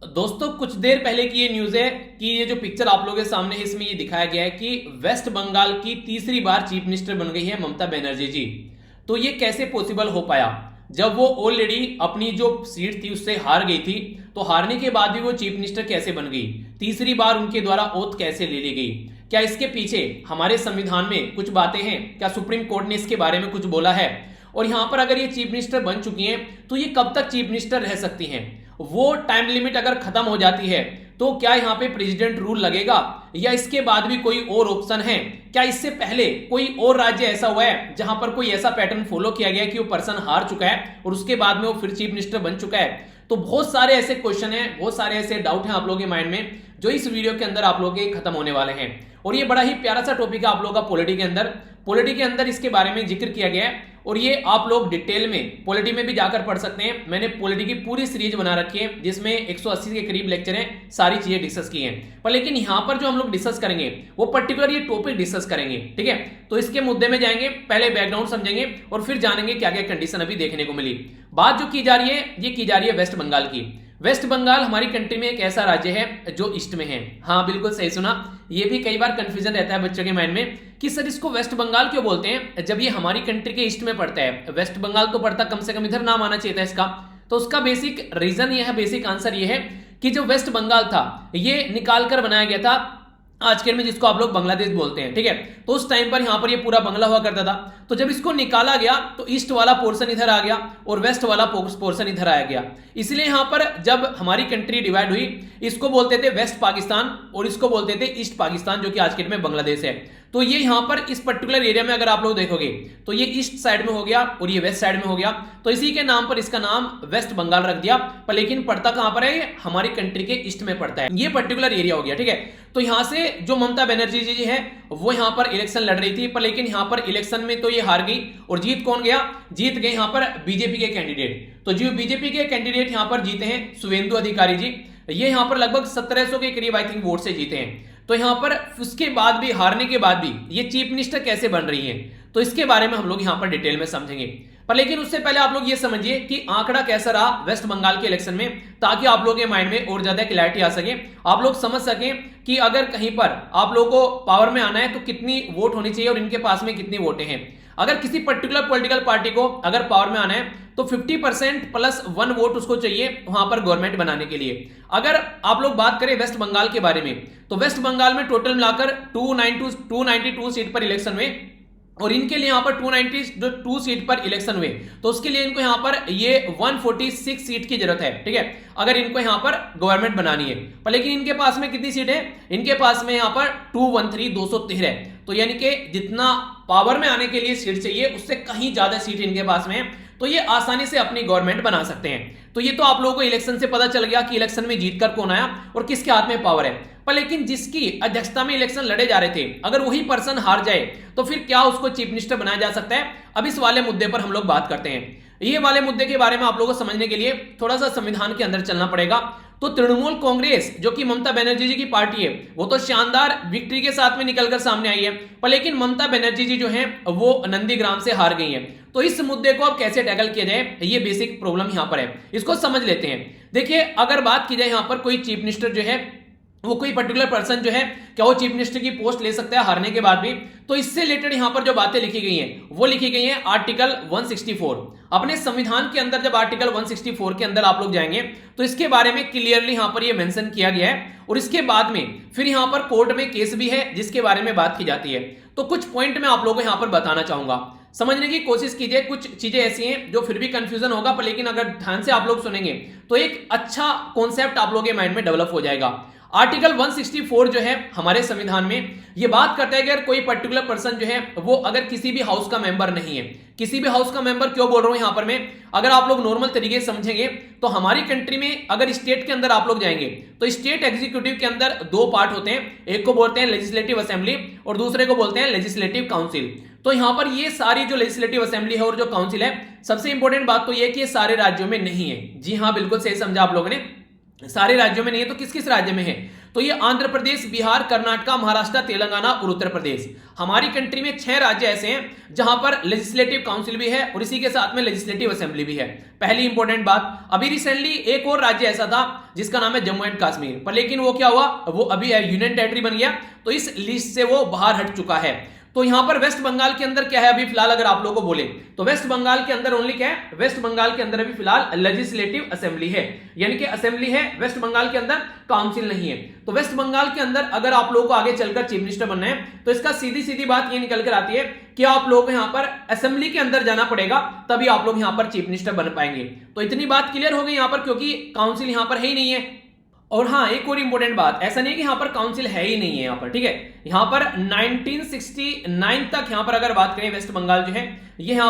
दोस्तों कुछ देर पहले की ये न्यूज है कि ये जो पिक्चर आप लोगों के सामने है इसमें ये दिखाया गया है कि वेस्ट बंगाल की तीसरी बार चीफ मिनिस्टर बन गई है ममता बनर्जी जी। तो ये कैसे पॉसिबल हो पाया जब वो ऑलरेडी अपनी जो सीट थी उससे हार गई थी। तो हारने के बाद भी वो चीफ मिनिस्टर कैसे बन गई, तीसरी बार उनके द्वारा ओथ कैसे ले ली गई, क्या इसके पीछे हमारे संविधान में कुछ बातें हैं, क्या सुप्रीम कोर्ट ने इसके बारे में कुछ बोला है, और यहां पर अगर ये चीफ मिनिस्टर बन चुकी हैं तो ये कब तक चीफ मिनिस्टर रह सकती हैं, वो टाइम लिमिट अगर खत्म हो जाती है तो क्या यहां पे प्रेसिडेंट रूल लगेगा या इसके बाद भी कोई और ऑप्शन है, क्या इससे पहले कोई और राज्य ऐसा हुआ है जहां पर कोई ऐसा पैटर्न फॉलो किया गया है कि वो पर्सन हार चुका है और उसके बाद में वो फिर चीफ मिनिस्टर बन चुका है। तो बहुत सारे ऐसे क्वेश्चन हैं, बहुत सारे ऐसे डाउट हैं आप लोगों के माइंड में जो इस वीडियो के अंदर आप लोगों के खत्म होने वाले हैं। और ये बड़ा ही प्यारा सा टॉपिक है आप लोगों का पॉलिटी के अंदर इसके बारे में जिक्र किया गया है और ये आप लोग डिटेल में पॉलिटी में भी जाकर पढ़ सकते हैं। मैंने पॉलिटी की पूरी सीरीज बना रखी है जिसमें 180 के करीब लेक्चर हैं, सारी चीजें डिस्कस की हैं। पर लेकिन यहां पर जो हम लोग डिस्कस करेंगे वो पर्टिकुलर ये टॉपिक डिस्कस करेंगे, ठीक है। तो इसके मुद्दे में जाएंगे, पहले बैकग्राउंड समझेंगे और फिर जानेंगे क्या क्या कंडीशन अभी देखने को मिली। बात जो की जा रही है ये की जा रही है वेस्ट बंगाल की। वेस्ट बंगाल हमारी कंट्री में एक ऐसा राज्य है जो ईस्ट में है। हाँ बिल्कुल सही सुना, ये भी कई बार कंफ्यूजन रहता है बच्चों के माइंड में कि सर इसको वेस्ट बंगाल क्यों बोलते हैं जब ये हमारी कंट्री के ईस्ट में पड़ता है। वेस्ट बंगाल तो पड़ता कम से कम इधर नाम आना चाहिए था इसका। तो उसका बेसिक रीजन ये है, बेसिक आंसर ये है कि जो वेस्ट बंगाल था ये निकाल कर बनाया गया था आज के में जिसको आप लोग बांग्लादेश बोलते हैं, ठीक है। तो उस टाइम पर यहां पर ये पूरा बंगला हुआ करता था। तो जब इसको निकाला गया तो ईस्ट वाला पोर्शन इधर आ गया और वेस्ट वाला पोर्शन इधर आया गया। इसलिए यहां पर जब हमारी कंट्री डिवाइड हुई इसको बोलते थे वेस्ट पाकिस्तान और इसको बोलते थे ईस्ट पाकिस्तान जो कि आज के में बांग्लादेश है। तो ये यहां पर इस पर्टिकुलर एरिया में अगर आप लोग देखोगे तो ये ईस्ट साइड में हो गया और ये वेस्ट साइड में हो गया। तो इसी के नाम पर इसका नाम वेस्ट बंगाल रख दिया। पर लेकिन पड़ता कहां पर है, हमारी कंट्री के ईस्ट में पड़ता है। ये पर्टिकुलर एरिया हो गया, ठीक है। तो यहां से जो ममता बनर्जी जी है वो यहां पर इलेक्शन लड़ रही थी, पर लेकिन यहां पर इलेक्शन में तो ये हार गई और जीत कौन गया, जीत गए यहां पर बीजेपी के कैंडिडेट। तो जो बीजेपी के कैंडिडेट यहां पर जीते हैं शुभेंदु अधिकारी जी, ये यहां पर लगभग 1700 के करीब आई थिंक वोट से जीते हैं। तो यहां पर उसके बाद भी, हारने के बाद भी ये चीफ मिनिस्टर कैसे बन रही है तो इसके बारे में हम लोग यहां पर डिटेल में समझेंगे। पर लेकिन उससे पहले आप लोग ये समझिए कि आंकड़ा कैसा रहा वेस्ट बंगाल के इलेक्शन में, ताकि आप लोगों के माइंड में और ज्यादा क्लैरिटी आ सके, आप लोग समझ सकें कि अगर कहीं पर आप लोगों को पावर में आना है तो कितनी वोट होनी चाहिए और इनके पास में कितनी वोटें हैं। अगर किसी पर्टिकुलर पॉलिटिकल पार्टी को अगर पावर में आना है तो 50% प्लस 1 वोट उसको चाहिए वहां पर गवर्नमेंट बनाने के लिए। अगर आप लोग बात करें वेस्ट बंगाल के बारे में तो वेस्ट बंगाल में टोटल मिलाकर 292 सीट पर इलेक्शन हुए और इनके लिए यहां पर 292 सीट पर इलेक्शन हुए। तो उसके लिए इनको यहां पर ये 146 सीट की जरूरत है, ठीक है, अगर इनको यहां पर गवर्नमेंट बनानी है। पर लेकिन इनके पास में कितनी सीट है, इनके पास में यहां पर 213 है। तो यानी कि जितना पावर में आने के लिए सीट चाहिए उससे कहीं ज्यादा सीट इनके पास में है। तो ये आसानी से अपनी गवर्नमेंट बना सकते हैं। तो ये तो आप लोगों को इलेक्शन से पता चल गया कि इलेक्शन में जीतकर कौन आया और किसके हाथ में पावर है। पर लेकिन जिसकी अध्यक्षता में इलेक्शन लड़े जा रहे थे अगर वही पर्सन हार जाए तो फिर क्या उसको चीफ मिनिस्टर बनाया जा सकता है। अब इस वाले मुद्दे पर हम लोग बात करते हैं। ये वाले मुद्दे के बारे में आप लोगों को समझने के लिए थोड़ा सा संविधान के अंदर चलना पड़ेगा। तो तृणमूल कांग्रेस जो कि ममता बनर्जी जी की पार्टी है वो तो शानदार विक्ट्री के साथ में निकलकर सामने आई है, पर लेकिन ममता बनर्जी जी जो है वो नंदीग्राम से हार गई है। तो इस मुद्दे को अब कैसे टैकल किया जाए ये बेसिक प्रॉब्लम यहां पर है, इसको समझ लेते हैं। देखिए अगर बात की जाए यहां पर कोई चीफ मिनिस्टर जो है वो कोई पर्टिकुलर पर्सन जो है क्या वो चीफ मिनिस्टर की पोस्ट ले सकता है हारने के बाद भी। तो इससे रिलेटेड यहां पर जो बातें लिखी गई हैं वो लिखी गई हैं आर्टिकल 164 अपने संविधान के अंदर। जब आर्टिकल 164 के अंदर आप लोग जाएंगे तो इसके बारे में क्लियरली यहां पर ये मेंशन किया गया है और इसके बाद में फिर यहां पर कोर्ट में केस भी है जिसके बारे में बात की जाती है। तो कुछ पॉइंट मैं आप लोगों को यहां पर बताना चाहूंगा, समझने की कोशिश कीजिए। कुछ चीजें ऐसी हैं जो फिर भी कंफ्यूजन होगा, पर लेकिन अगर ध्यान से आप लोग सुनेंगे तो एक अच्छा कॉन्सेप्ट आप लोगों के माइंड में डेवलप हो जाएगा। आर्टिकल 164 जो है हमारे संविधान में ये बात करता है कि अगर कोई पर्टिकुलर पर्सन जो है वो अगर किसी भी हाउस का मेंबर नहीं है, किसी भी हाउस का मेंबर क्यों बोल रहा हूं यहां पर मैं, अगर आप लोग नॉर्मल तरीके से समझेंगे तो हमारी कंट्री में अगर स्टेट के अंदर आप लोग जाएंगे तो स्टेट एग्जीक्यूटिव के अंदर 2 पार्ट होते हैं, एक को बोलते हैं लेजिस्लेटिव असेंबली और दूसरे को बोलते हैं लेजिस्लेटिव काउंसिल। तो यहां पर ये सारी जो लेजिस्लेटिव असेंबली है और जो काउंसिल है, सबसे इंपॉर्टेंट बात तो ये कि ये सारे राज्यों में नहीं है। जी हां बिल्कुल सही समझा आप लोगों ने, सारे राज्यों में नहीं है, तो किस किस राज्य में है? तो ये आंध्र प्रदेश, बिहार, कर्नाटक, महाराष्ट्र, तेलंगाना और उत्तर प्रदेश। हमारी कंट्री में 6 राज्य ऐसे हैं जहां पर लेजिस्लेटिव काउंसिल भी है और इसी के साथ में लेजिस्लेटिव असेंबली भी है। पहली इंपॉर्टेंट बात, अभी रिसेंटली एक और राज्य ऐसा था जिसका नाम है जम्मू एंड कश्मीर, पर लेकिन वो क्या हुआ, वो अभी यूनियन टेरिटरी बन गया, तो इस लिस्ट से वो बाहर हट चुका है। तो यहां पर वेस्ट बंगाल के अंदर क्या है अभी फिलहाल, अगर आप लोगों को बोले तो वेस्ट बंगाल के अंदर ओनली क्या है, वेस्ट बंगाल के अंदर अभी फिलहाल लेजिस्लेटिव असेंबली है, यानी कि असेंबली है, वेस्ट बंगाल के अंदर काउंसिल नहीं है। तो वेस्ट बंगाल के अंदर अगर आप लोगों को आगे चलकर चीफ मिनिस्टर बनना है तो इसका सीधी सीधी बात ये निकल कर आती है कि आप लोगों को यहां पर असेंबली के अंदर जाना पड़ेगा, तभी आप लोग यहां पर चीफ मिनिस्टर बन पाएंगे। तो इतनी बात क्लियर हो गई यहां पर, क्योंकि काउंसिल यहां पर है ही नहीं है। और हाँ, एक और इंपॉर्टेंट बात, ऐसा नहीं है कि यहां पर काउंसिल है ही नहीं है यहां पर, ठीक है, यहां पर 1969 तक यहां पर अगर बात करें वेस्ट बंगाल जो है ये यहां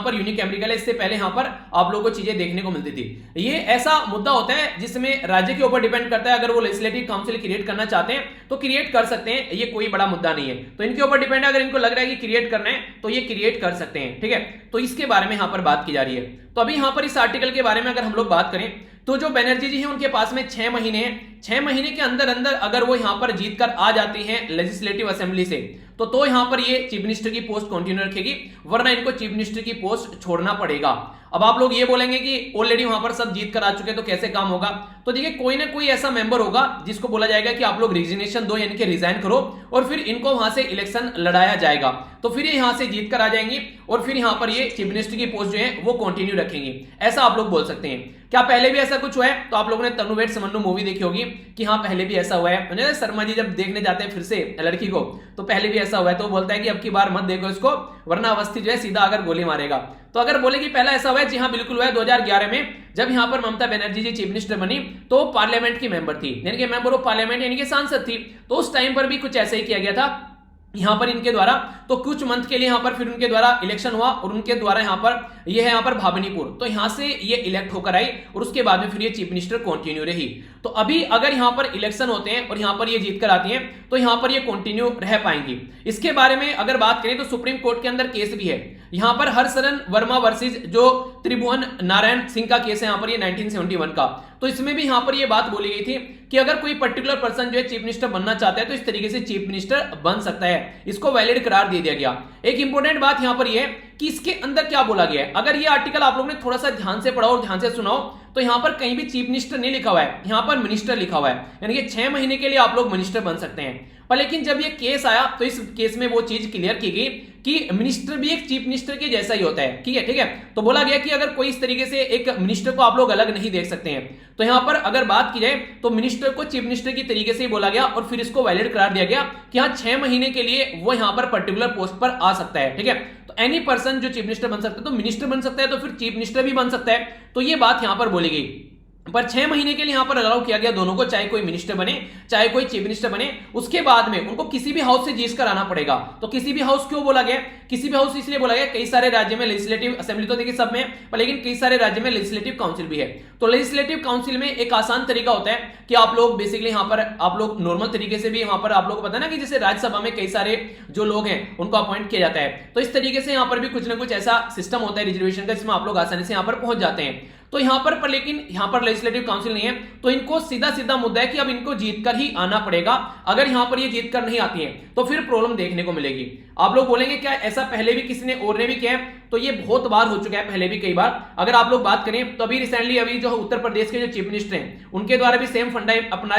पर यूनिकैमरिकल है। इससे पहले यहां पर आप लोगों को चीजें देखने को मिलती थी। ये ऐसा मुद्दा होता है जिसमें राज्य के ऊपर डिपेंड करता है, अगर वो लेजिस्लेटिव काउंसिल क्रिएट करना चाहते हैं तो क्रिएट कर सकते हैं, ये कोई बड़ा मुद्दा नहीं है। तो इनके ऊपर डिपेंड है, अगर इनको लग रहा है कि क्रिएट करना है तो ये क्रिएट कर सकते हैं, ठीक है। तो इसके बारे में यहां पर बात की जा रही है। तो अभी यहां पर इस आर्टिकल के बारे में अगर हम लोग बात करें तो जो बनर्जी जी हैं उनके पास में 6 महीने हैं, 6 महीने के अंदर अंदर अगर वो यहां पर जीतकर आ जाती हैं लेजिस्लेटिव असेंबली से तो यहां पर ये चीफ मिनिस्टर की पोस्ट कंटिन्यू रखेगी, वरना इनको चीफ मिनिस्टर की पोस्ट छोड़ना पड़ेगा। अब आप लोग ये बोलेंगे कि ऑलरेडी वहां पर सब जीत कर आ चुके तो कैसे काम होगा? तो देखिए, कोई ना कोई ऐसा मेंबर होगा जिसको बोला जाएगा कि आप लोग रिजिग्नेशन दो, यानी कि रिजाइन करो, और फिर इनको वहां से इलेक्शन लड़ाया जाएगा, तो फिर ये यहां से जीत कर आ जाएंगी और फिर यहां पर ये चीफ मिनिस्टर की पोस्ट जो है वो कंटिन्यू रखेंगी, ऐसा आप लोग बोल सकते हैं। क्या पहले भी ऐसा कुछ हुआ है? तो आप लोगों ने तनु वेड समन्नु मूवी देखी होगी कि हाँ पहले भी ऐसा हुआ है। शर्मा जी जब देखने जाते हैं फिर से लड़की को, तो पहले भी ऐसा हुआ है, तो बोलता है कि अब की बार मत देखो इसको, वरना अवस्थी जो है सीधा अगर गोली मारेगा। तो अगर बोले कि पहला ऐसा हुआ है, जी हाँ बिल्कुल हुआ है 2011 में, जब यहां पर ममता बनर्जी जी चीफ मिनिस्टर बनी तो पार्लियामेंट की मेंबर थी, यानी कि मेंबर ऑफ पार्लियामेंट यानी कि सांसद थी। तो उस टाइम पर भी कुछ ऐसा ही किया गया था यहां पर इनके द्वारा। तो कुछ मंथ के लिए यहां पर फिर उनके द्वारा इलेक्शन हुआ और उनके द्वारा यहां पर ये है यहां पर भावनीपुर, तो यहां से ये इलेक्ट होकर आई और उसके बाद में फिर ये चीफ मिनिस्टर कंटिन्यू रही। तो अभी अगर यहां पर इलेक्शन होते हैं और यहां पर ये जीत कर आती हैं तो यहां पर ये कंटिन्यू रह पाएंगी। इसके बारे में अगर बात करें तो सुप्रीम कोर्ट के अंदर केस भी है यहां पर, हरशरण वर्मा वर्सेस जो त्रिभुवन नारायण सिंह का केस है यहां पर, ये 1971 का। तो इसमें भी यहां पर ये बात बोली गई थी कि अगर कोई पर्टिकुलर पर्सन जो है चीफ मिनिस्टर बनना चाहता है तो इस तरीके से चीफ मिनिस्टर बन सकता है, इसको वैलिड करार दे दिया गया। एक इंपॉर्टेंट बात यहां पर ये है कि इसके अंदर क्या बोला गया है। अगर ये आर्टिकल आप लोगों ने थोड़ा सा ध्यान से पढ़ा और ध्यान से सुनाओ तो यहां पर कहीं भी चीफ मिनिस्टर नहीं लिखा हुआ है, यहां पर मिनिस्टर लिखा हुआ है, यानी कि 6 महीने के लिए आप लोग मिनिस्टर बन सकते हैं। पर लेकिन जब ये केस आया तो इस केस में वो चीज क्लियर की गई कि मिनिस्टर भी एक चीफ मिनिस्टर के जैसा ही होता है, ठीक है। तो बोला गया कि अगर कोई इस तरीके से एक मिनिस्टर को आप लोग अलग नहीं देख सकते हैं। तो यहां पर अगर बात की जाए तो मिनिस्टर को चीफ मिनिस्टर की तरीके से ही बोला गया और फिर इसको वैलिड करार दिया गया कि हाँ 6 महीने के लिए वो यहां पर पर्टिकुलर पोस्ट पर आ सकता है, ठीक है। तो एनी पर्सन जो चीफ मिनिस्टर बन सकता है, तो मिनिस्टर बन सकता है तो फिर चीफ मिनिस्टर भी बन सकता है। तो ये बात यहां पर बोली गई, पर 6 महीने के लिए यहां पर अलाउ किया गया दोनों को, चाहे कोई मिनिस्टर बने चाहे कोई चीफ मिनिस्टर बने। उसके बाद में उनको किसी भी हाउस से जीत कर आना पड़ेगा। तो किसी भी हाउस क्यों बोला गया? किसी भी हाउस इसलिए बोला गया, कई सारे राज्य में लेजिस्लेटिव असेंबली तो देखिए सब में, पर लेकिन कई सारे राज्य में लेजिस्लेटिव काउंसिल भी है। तो लेजिस्लेटिव काउंसिल में एक आसान तरीका होता है कि आप लोग बेसिकली यहां पर आप लोग नॉर्मल तरीके से भी यहां पर आप लोग को पता है ना कि जैसे राज्यसभा में कई सारे जो लोग हैं उनको अपॉइंट किया जाता है, तो इस तरीके से यहां पर भी कुछ ना कुछ ऐसा सिस्टम होता है रिजर्वेशन का जिसमें आप लोग आसानी से यहां पर पहुंच जाते हैं। तो यहां पर लेकिन यहां पर लेजिस्लेटिव काउंसिल नहीं है, तो इनको सीधा सीधा मुद्दा है कि अब इनको जीतकर ही आना पड़ेगा। अगर यहां पर ये जीतकर नहीं आती है तो फिर प्रॉब्लम देखने को मिलेगी। आप लोग बोलेंगे क्या ऐसा पहले भी किसी ने और ने भी किया है? तो ये बहुत बार हो चुका है, पहले भी कई बार। अगर आप लोग बात करें तो अभी रिसेंटली अभी जो उत्तर प्रदेश के जो चीफ मिनिस्टर हैं उनके द्वारा भी सेम फंडा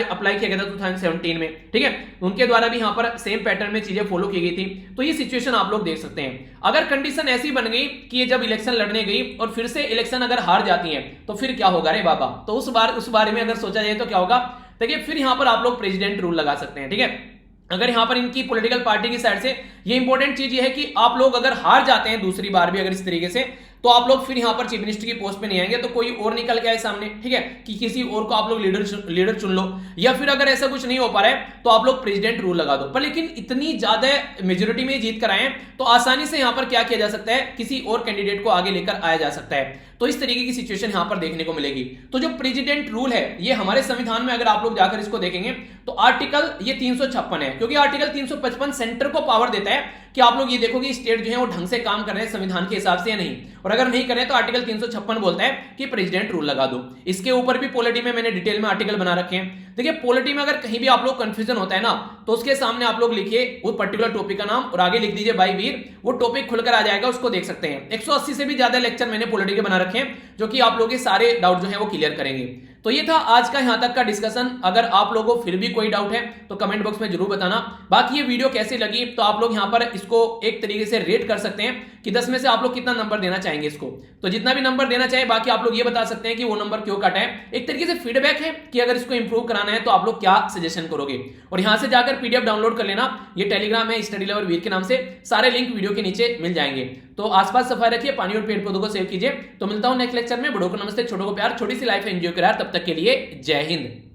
अप्लाई किया गया था 2017 में, ठीक है। उनके द्वारा भी यहां पर सेम पैटर्न में चीजें फॉलो की गई थी। तो ये सिचुएशन आप लोग देख सकते हैं। अगर कंडीशन ऐसी बन गई कि ये जब इलेक्शन लड़ने गई और फिर से इलेक्शन अगर हार जाती है तो फिर क्या होगा रे बाबा? तो उस बारे में अगर सोचा जाए तो क्या होगा, देखिए फिर यहां पर आप लोग प्रेसिडेंट रूल लगा सकते हैं, ठीक है। अगर यहां पर इनकी पॉलिटिकल पार्टी की साइड से ये इंपॉर्टेंट चीज ये है कि आप लोग अगर हार जाते हैं दूसरी बार भी अगर इस तरीके से, तो आप लोग फिर यहां पर चीफ मिनिस्टर की पोस्ट पे नहीं आएंगे, तो कोई और निकल के आए सामने, ठीक है, कि किसी और को आप लोग लीडर चुन लो, या फिर अगर ऐसा कुछ नहीं हो पा रहा है तो आप लोग प्रेसिडेंट रूल लगा दो। पर लेकिन इतनी ज्यादा मेजोरिटी में जीत कर आए हैं तो आसानी से यहां पर क्या किया जा सकता है, किसी और कैंडिडेट को आगे लेकर आया जा सकता है। तो इस तरीके की सिचुएशन यहां पर देखने को मिलेगी। तो जो प्रेसिडेंट रूल है ये हमारे संविधान में अगर आप लोग जाकर इसको देखेंगे तो आर्टिकल ये 356 है, क्योंकि आर्टिकल 355 सेंटर को पावर देता है कि कि आप लोग ये देखो कि स्टेट जो है वो ढंग से काम कर रहे हैं संविधान के हिसाब से या नहीं, और अगर नहीं करें तो आर्टिकल 356 बोलता है कि प्रेसिडेंट रूल लगा दो। इसके ऊपर भी पॉलिटी में मैंने डिटेल में आर्टिकल बना रखे हैं। देखिए पॉलिटी में अगर कहीं भी आप लोग कंफ्यूजन होता है ना, तो उसके सामने आप लोग लिखिए वो पर्टिकुलर टॉपिक का नाम और आगे लिख दीजिए भाई वीर, वो टॉपिक खुलकर आ जाएगा, उसको देख सकते हैं। 180 से भी ज्यादा लेक्चर मैंने पॉलिटी के बना रखे हैं जो कि आप लोगों के सारे डाउट जो है वो क्लियर करेंगे। तो ये था आज का यहां तक का डिस्कशन। अगर आप लोगों को फिर भी कोई डाउट है तो कमेंट बॉक्स में जरूर बताना। बाकी ये वीडियो कैसी लगी तो आप लोग यहां पर इसको एक तरीके से रेट कर सकते हैं कि 10 में से आप लोग कितना नंबर देना चाहेंगे इसको। तो जितना भी नंबर देना चाहे, बाकी आप लोग ये बता सकते हैं कि वो नंबर क्यों कटा है। एक तरीके से फीडबैक है कि अगर इसको इंप्रूव कराना है तो आप लोग क्या सजेशन करोगे। और यहां से जाकर पीडीएफ डाउनलोड कर लेना, ये टेलीग्राम है स्टडी लवर वीर के नाम से, सारे लिंक वीडियो के नीचे मिल जाएंगे। तो आसपास सफाई रखिए, पानी और पेड़ पौधों को सेव कीजिए। तो मिलता हूं नेक्स्ट लेक्चर में। बड़ों को नमस्ते, छोटों को प्यार, छोटी सी लाइफ एंजॉय करा। तब तक के लिए जय हिंद।